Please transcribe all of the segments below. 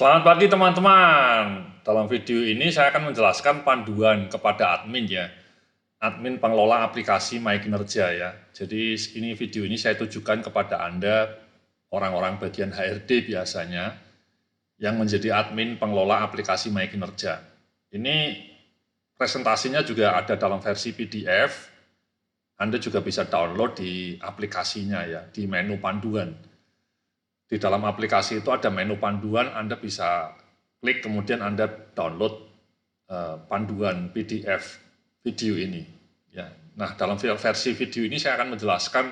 Selamat pagi teman-teman. Dalam video ini saya akan menjelaskan panduan kepada admin ya. Admin pengelola aplikasi MyKinerja ya. Jadi video ini saya tujukan kepada Anda orang-orang bagian HRD biasanya yang menjadi admin pengelola aplikasi MyKinerja. Ini presentasinya juga ada dalam versi PDF. Anda juga bisa download di aplikasinya ya, di menu panduan. Di dalam aplikasi itu ada menu panduan, Anda bisa klik kemudian Anda download panduan PDF video ini. Ya. Nah, dalam versi video ini saya akan menjelaskan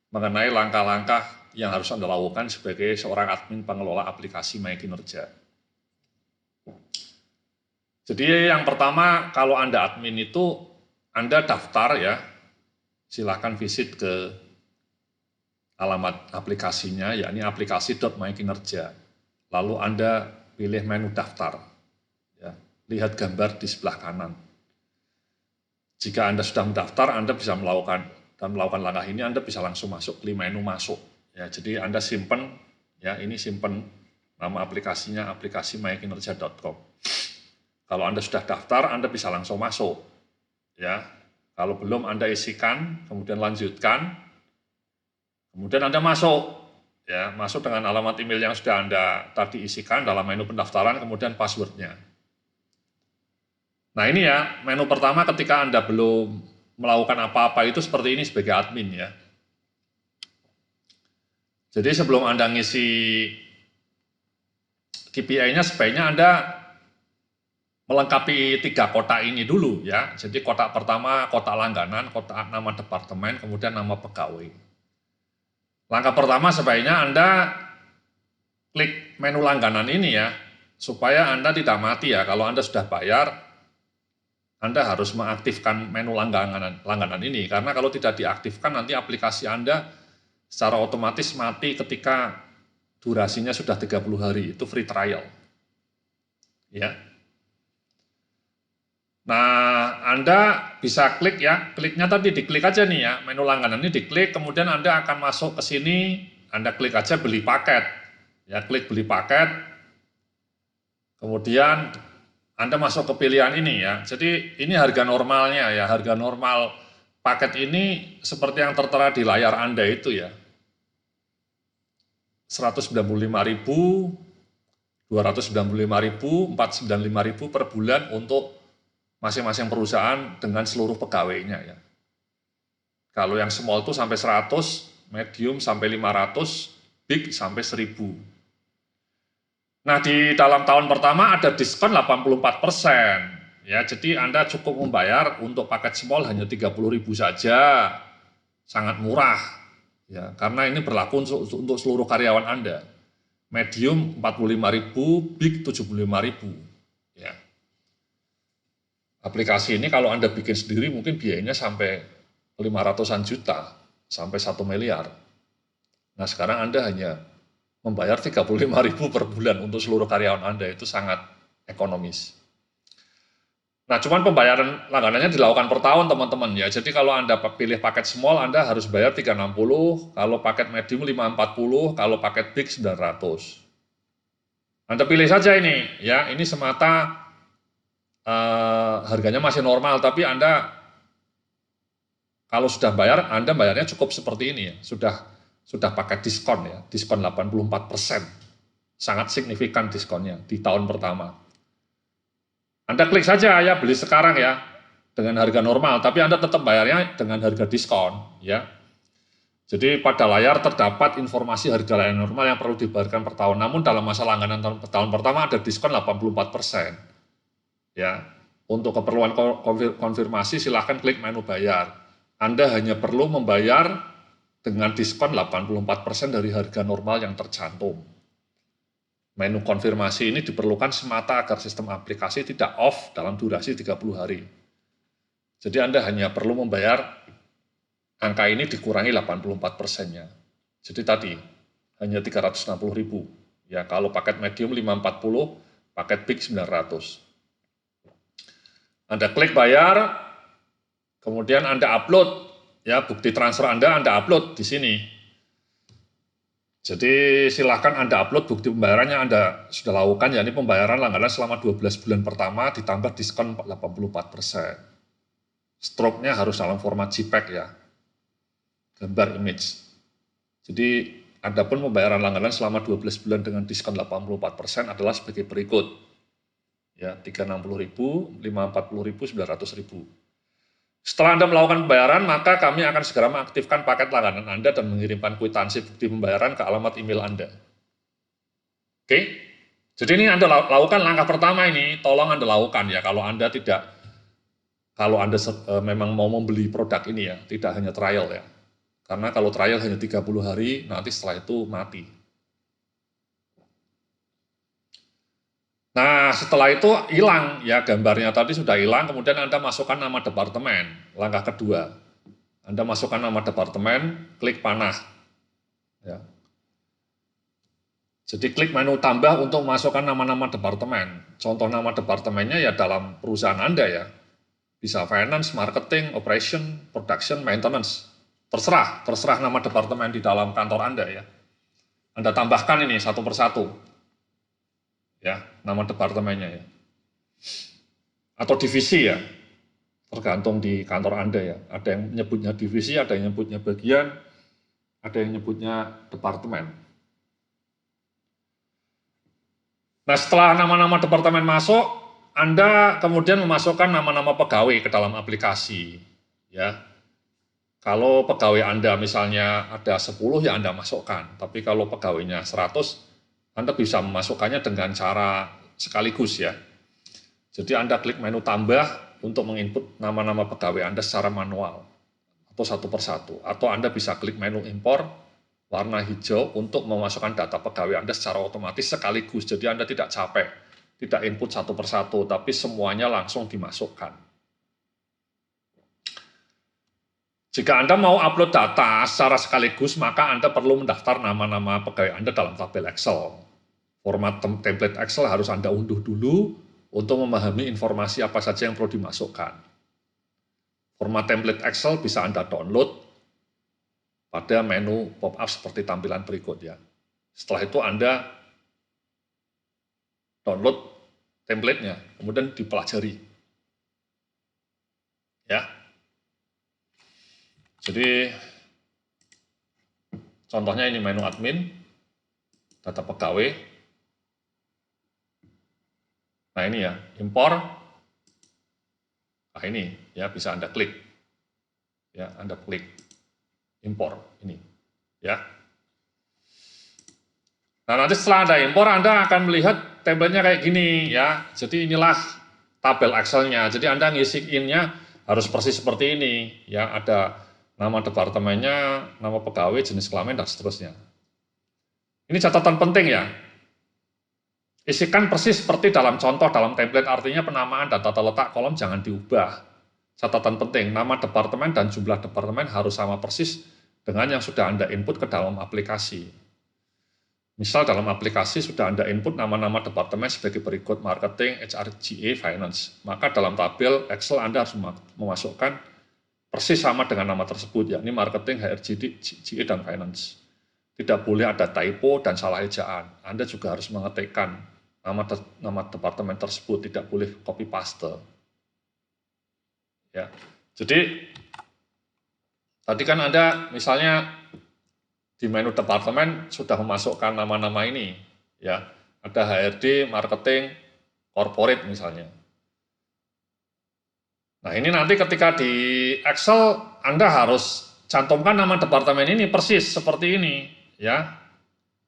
mengenai langkah-langkah yang harus Anda lakukan sebagai seorang admin pengelola aplikasi MyKinerja. Jadi yang pertama, kalau Anda admin itu Anda daftar ya, silakan visit ke alamat aplikasinya, yakni aplikasi.mykinerja. Lalu Anda pilih menu daftar. Ya, lihat gambar di sebelah kanan. Jika Anda sudah mendaftar, Anda bisa melakukan langkah ini, Anda bisa langsung masuk ke menu masuk. Ya, jadi Anda simpan, ya ini simpan nama aplikasinya, aplikasi mykinerja.com. Kalau Anda sudah daftar, Anda bisa langsung masuk. Ya, kalau belum Anda isikan, kemudian lanjutkan. Kemudian Anda masuk, ya masuk dengan alamat email yang sudah Anda tadi isikan dalam menu pendaftaran, kemudian passwordnya. Nah ini ya, menu pertama ketika Anda belum melakukan apa-apa itu seperti ini sebagai admin ya. Jadi sebelum Anda ngisi KPI-nya, sebaiknya Anda melengkapi 3 kotak ini dulu ya. Jadi kotak pertama, kotak langganan, kotak nama departemen, kemudian nama pegawai. Langkah pertama sebaiknya Anda klik menu langganan ini ya, supaya Anda tidak mati ya. Kalau Anda sudah bayar, Anda harus mengaktifkan menu langganan ini, karena kalau tidak diaktifkan nanti aplikasi Anda secara otomatis mati ketika durasinya sudah 30 hari, itu free trial. Ya. Nah, Anda bisa klik ya, kliknya tadi diklik aja nih ya, menu langganan ini diklik, kemudian Anda akan masuk ke sini, Anda klik aja beli paket. Ya, klik beli paket, kemudian Anda masuk ke pilihan ini ya. Jadi ini harga normalnya ya, harga normal paket ini seperti yang tertera di layar Anda itu ya. 195.000, 295.000, 495.000 per bulan untuk masing-masing perusahaan dengan seluruh pegawainya ya. Kalau yang small itu sampai 100, medium sampai 500, big sampai 1000. Nah, di dalam tahun pertama ada diskon 84%. Ya, jadi Anda cukup membayar untuk paket small hanya 30.000 saja. Sangat murah. Ya, karena ini berlaku untuk seluruh karyawan Anda. Medium 45.000, big 75.000. Ya. Aplikasi ini kalau Anda bikin sendiri mungkin biayanya sampai 500-an juta, sampai 1 miliar. Nah, sekarang Anda hanya membayar 35.000 per bulan untuk seluruh karyawan Anda, itu sangat ekonomis. Nah, cuman pembayaran langganannya dilakukan per tahun teman-teman ya. Jadi kalau Anda pilih paket small, Anda harus bayar 360, kalau paket medium 540, kalau paket big 900. Anda pilih saja ini ya, ini semata harganya masih normal, tapi Anda kalau sudah bayar, Anda bayarnya cukup seperti ini ya, sudah pakai diskon ya, diskon 84%. Sangat signifikan diskonnya di tahun pertama. Anda klik saja ya, beli sekarang ya, dengan harga normal, tapi Anda tetap bayarnya dengan harga diskon ya. Jadi pada layar terdapat informasi harga layar normal yang perlu dibayarkan per tahun. Namun dalam masa langganan tahun pertama ada diskon 84%. Ya, untuk keperluan konfirmasi silahkan klik menu bayar. Anda hanya perlu membayar dengan diskon 84% dari harga normal yang tercantum. Menu konfirmasi ini diperlukan semata agar sistem aplikasi tidak off dalam durasi 30 hari. Jadi Anda hanya perlu membayar angka ini dikurangi 84%-nya. Jadi tadi hanya 360.000. Ya, kalau paket medium 540, paket big 900. Anda klik bayar, kemudian Anda upload ya bukti transfer Anda upload di sini. Jadi silahkan Anda upload bukti pembayarannya Anda sudah lakukan, yakni pembayaran langganan selama 12 bulan pertama ditambah diskon 84%. Stroke-nya harus dalam format JPEG ya, gambar image. Jadi adapun pembayaran langganan selama 12 bulan dengan diskon 84% adalah sebagai berikut. Ya, 360.000, 540.000, 900.000. Setelah Anda melakukan pembayaran, maka kami akan segera mengaktifkan paket langganan Anda dan mengirimkan kwitansi bukti pembayaran ke alamat email Anda. Oke? Jadi ini Anda lakukan langkah pertama ini, tolong Anda lakukan ya, kalau Anda memang mau membeli produk ini ya, tidak hanya trial ya. Karena kalau trial hanya 30 hari, nanti setelah itu mati. Nah, setelah itu hilang, ya gambarnya tadi sudah hilang, kemudian Anda masukkan nama departemen. Langkah kedua, Anda masukkan nama departemen, klik panah. Ya. Jadi klik menu tambah untuk memasukkan nama-nama departemen. Contoh nama departemennya ya dalam perusahaan Anda ya. Bisa finance, marketing, operation, production, maintenance. Terserah nama departemen di dalam kantor Anda ya. Anda tambahkan ini satu persatu. Ya, nama departemennya ya. Atau divisi ya, tergantung di kantor Anda ya. Ada yang menyebutnya divisi, ada yang menyebutnya bagian, ada yang menyebutnya departemen. Nah, setelah nama-nama departemen masuk, Anda kemudian memasukkan nama-nama pegawai ke dalam aplikasi. Ya. Kalau pegawai Anda misalnya ada 10 ya Anda masukkan, tapi kalau pegawainya 100, Anda bisa memasukkannya dengan cara sekaligus ya. Jadi Anda klik menu tambah untuk menginput nama-nama pegawai Anda secara manual atau satu persatu. Atau Anda bisa klik menu impor warna hijau untuk memasukkan data pegawai Anda secara otomatis sekaligus. Jadi Anda tidak capek, tidak input satu persatu, tapi semuanya langsung dimasukkan. Jika Anda mau upload data secara sekaligus, maka Anda perlu mendaftar nama-nama pegawai Anda dalam tabel Excel. Format template Excel harus Anda unduh dulu untuk memahami informasi apa saja yang perlu dimasukkan. Format template Excel bisa Anda download pada menu pop-up seperti tampilan berikut ya. Setelah itu Anda download template-nya, kemudian dipelajari. Ya. Jadi contohnya ini menu admin, data pegawai. Nah ini ya, impor. Nah ini ya bisa Anda klik. Ya, Anda klik impor ini. Ya. Nah nanti setelah Anda impor, Anda akan melihat tabelnya kayak gini ya. Jadi inilah tabel Excel-nya. Jadi Anda ngisiinnya harus persis seperti ini. Ya, ada nama departemennya, nama pegawai, jenis kelamin, dan seterusnya. Ini catatan penting ya. Isikan persis seperti dalam contoh dalam template, artinya penamaan dan tata letak kolom jangan diubah. Catatan penting, nama departemen dan jumlah departemen harus sama persis dengan yang sudah Anda input ke dalam aplikasi. Misal dalam aplikasi sudah Anda input nama-nama departemen sebagai berikut, marketing, HR, GA, finance. Maka dalam tabel Excel Anda harus memasukkan persis sama dengan nama tersebut, yakni marketing, HRD, GA, dan finance. Tidak boleh ada typo dan salah ejaan. Anda juga harus mengetikkan nama departemen tersebut, tidak boleh copy paste. Ya. Jadi tadi kan Anda misalnya di menu departemen sudah memasukkan nama-nama ini, ya. Ada HRD, marketing, corporate misalnya. Nah ini nanti ketika di Excel Anda harus cantumkan nama departemen ini persis seperti ini ya.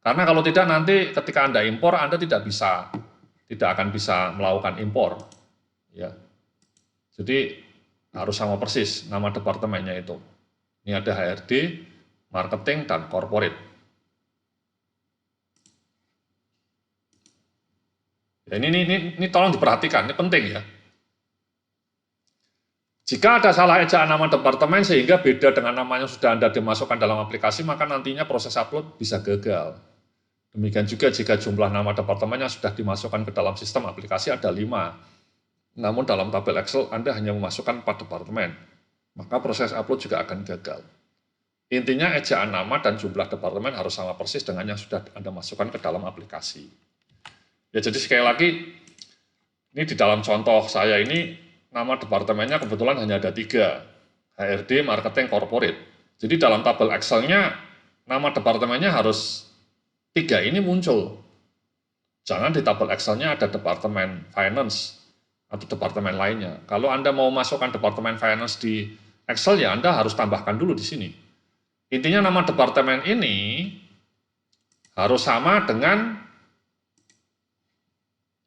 Karena kalau tidak nanti ketika Anda impor Anda tidak akan bisa melakukan impor ya. Jadi harus sama persis nama departemennya itu. Ini ada HRD, marketing, dan corporate. Ya, ini tolong diperhatikan, ini penting ya. Jika ada salah ejaan nama departemen sehingga beda dengan nama yang sudah Anda dimasukkan dalam aplikasi, maka nantinya proses upload bisa gagal. Demikian juga jika jumlah nama departemen yang sudah dimasukkan ke dalam sistem aplikasi ada 5. Namun dalam tabel Excel Anda hanya memasukkan 4 departemen, maka proses upload juga akan gagal. Intinya ejaan nama dan jumlah departemen harus sama persis dengan yang sudah Anda masukkan ke dalam aplikasi. Ya, jadi sekali lagi, ini di dalam contoh saya ini, nama departemennya kebetulan hanya ada 3, HRD, Marketing, Corporate. Jadi dalam tabel Excel-nya, nama departemennya harus 3 ini muncul. Jangan di tabel Excel-nya ada departemen Finance atau departemen lainnya. Kalau Anda mau masukkan departemen Finance di Excel, ya Anda harus tambahkan dulu di sini. Intinya nama departemen ini harus sama dengan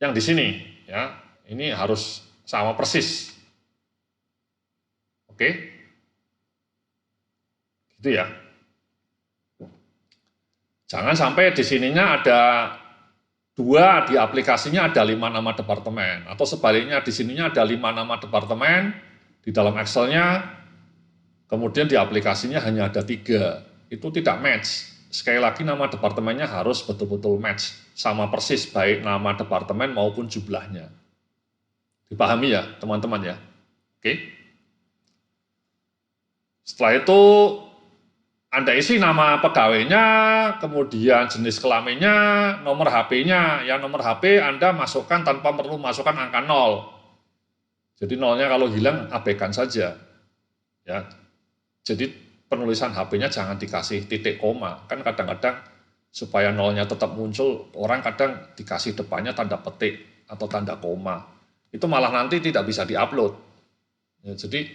yang di sini, ya. Ini harus sama persis. Oke? Gitu ya. Jangan sampai di sininya ada 2, di aplikasinya ada 5 nama departemen, atau sebaliknya di sininya ada 5 nama departemen di dalam Excel-nya, kemudian di aplikasinya hanya ada 3. Itu tidak match. Sekali lagi nama departemennya harus betul-betul match, sama persis baik nama departemen maupun jumlahnya. Dipahami ya teman-teman ya? Oke. Setelah itu Anda isi nama pegawainya, kemudian jenis kelaminnya, nomor HP-nya. Yang nomor HP Anda masukkan tanpa perlu masukkan angka 0. Jadi 0-nya kalau hilang abaikan saja. Ya. Jadi penulisan HP-nya jangan dikasih titik koma. Kan kadang-kadang supaya 0-nya tetap muncul, orang kadang dikasih depannya tanda petik atau tanda koma. Itu malah nanti tidak bisa diupload. Ya, jadi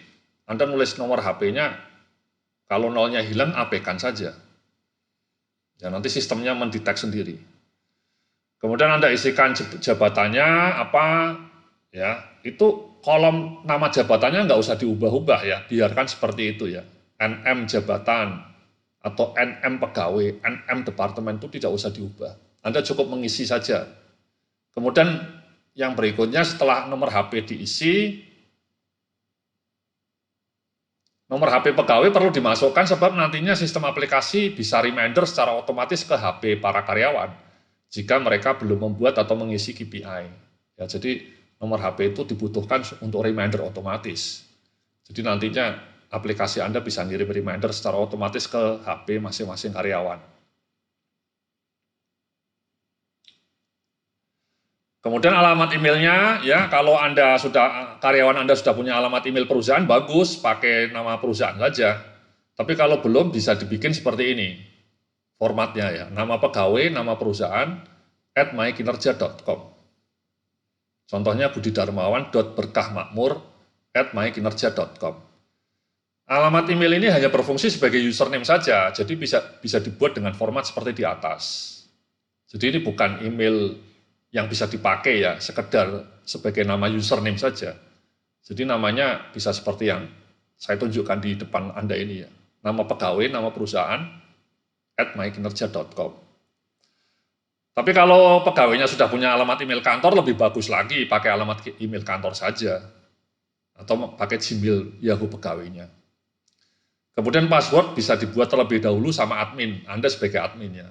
Anda nulis nomor HP-nya, kalau 0-nya hilang, abaikan saja. Ya, nanti sistemnya mendetek sendiri. Kemudian Anda isikan jabatannya apa, ya. Itu kolom nama jabatannya nggak usah diubah-ubah ya, biarkan seperti itu ya. NM jabatan atau NM pegawai, NM departemen itu tidak usah diubah. Anda cukup mengisi saja. Kemudian yang berikutnya setelah nomor HP diisi, nomor HP pegawai perlu dimasukkan sebab nantinya sistem aplikasi bisa reminder secara otomatis ke HP para karyawan jika mereka belum membuat atau mengisi KPI. Ya, jadi nomor HP itu dibutuhkan untuk reminder otomatis. Jadi nantinya aplikasi Anda bisa ngirim reminder secara otomatis ke HP masing-masing karyawan. Kemudian alamat emailnya, ya kalau karyawan Anda sudah punya alamat email perusahaan, bagus, pakai nama perusahaan saja. Tapi kalau belum, bisa dibikin seperti ini, formatnya ya, nama pegawai, nama perusahaan, @mykinerja.com. Contohnya budidarmawan.berkahmakmur@mykinerja.com. Alamat email ini hanya berfungsi sebagai username saja, jadi bisa dibuat dengan format seperti di atas. Jadi ini bukan email yang bisa dipakai ya, sekedar sebagai nama username saja. Jadi namanya bisa seperti yang saya tunjukkan di depan Anda ini ya. Nama pegawai, nama perusahaan, @mykinerja.com. Tapi kalau pegawainya sudah punya alamat email kantor, lebih bagus lagi pakai alamat email kantor saja. Atau pakai Gmail Yahoo pegawainya. Kemudian password bisa dibuat terlebih dahulu sama admin, Anda sebagai adminnya.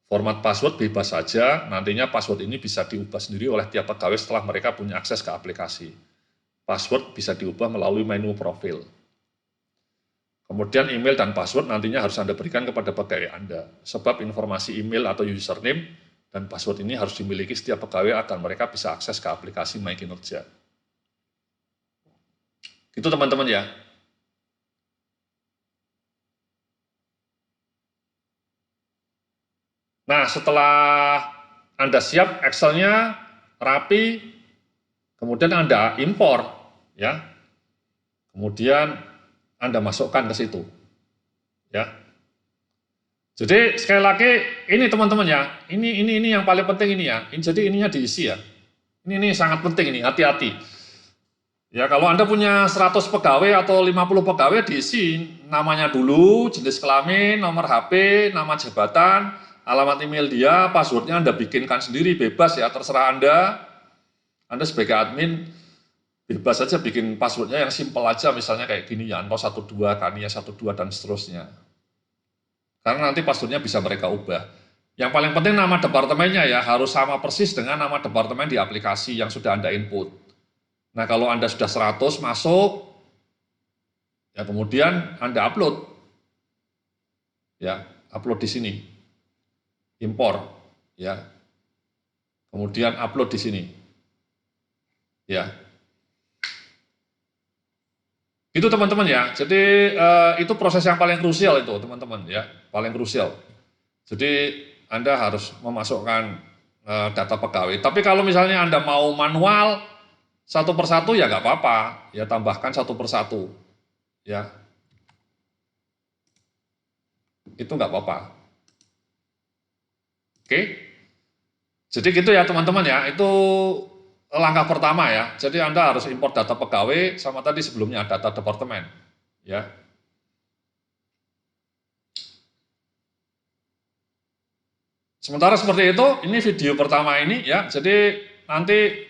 Format password bebas saja, nantinya password ini bisa diubah sendiri oleh tiap pegawai setelah mereka punya akses ke aplikasi. Password bisa diubah melalui menu profil. Kemudian email dan password nantinya harus Anda berikan kepada pegawai Anda, sebab informasi email atau username dan password ini harus dimiliki setiap pegawai agar mereka bisa akses ke aplikasi MyKinerja. Itu teman-teman ya. Nah, setelah Anda siap, Excel-nya rapi, kemudian Anda impor, ya. Kemudian Anda masukkan ke situ, ya. Jadi sekali lagi, ini teman-teman ya, ini yang paling penting ini ya. Jadi ininya diisi ya. Ini sangat penting ini, hati-hati. Ya, kalau Anda punya 100 pegawai atau 50 pegawai, diisi namanya dulu, jenis kelamin, nomor HP, nama jabatan, alamat email dia, passwordnya Anda bikinkan sendiri, bebas ya, terserah Anda. Anda sebagai admin, bebas saja bikin passwordnya yang simple aja, misalnya kayak gini, Yanto 12, Kania 12, dan seterusnya. Karena nanti passwordnya bisa mereka ubah. Yang paling penting nama departemennya ya, harus sama persis dengan nama departemen di aplikasi yang sudah Anda input. Nah, kalau Anda sudah 100 masuk, ya kemudian Anda upload. ya, upload di sini, impor, ya, kemudian upload di sini, ya. Itu teman-teman ya. Jadi itu proses yang paling krusial itu teman-teman ya, paling krusial. Jadi Anda harus memasukkan data pegawai. Tapi kalau misalnya Anda mau manual satu persatu ya nggak apa-apa, ya tambahkan satu persatu, ya itu nggak apa-apa. Oke, jadi gitu ya teman-teman ya. Itu langkah pertama ya. Jadi Anda harus import data pegawai sama tadi sebelumnya data departemen, ya. Sementara seperti itu, ini video pertama ini ya. Jadi nanti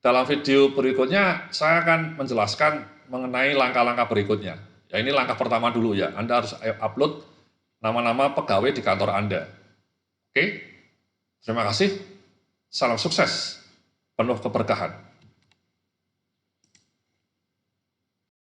dalam video berikutnya saya akan menjelaskan mengenai langkah-langkah berikutnya. Ya ini langkah pertama dulu ya. Anda harus upload nama-nama pegawai di kantor Anda. Oke, terima kasih. Salam sukses, penuh keberkahan.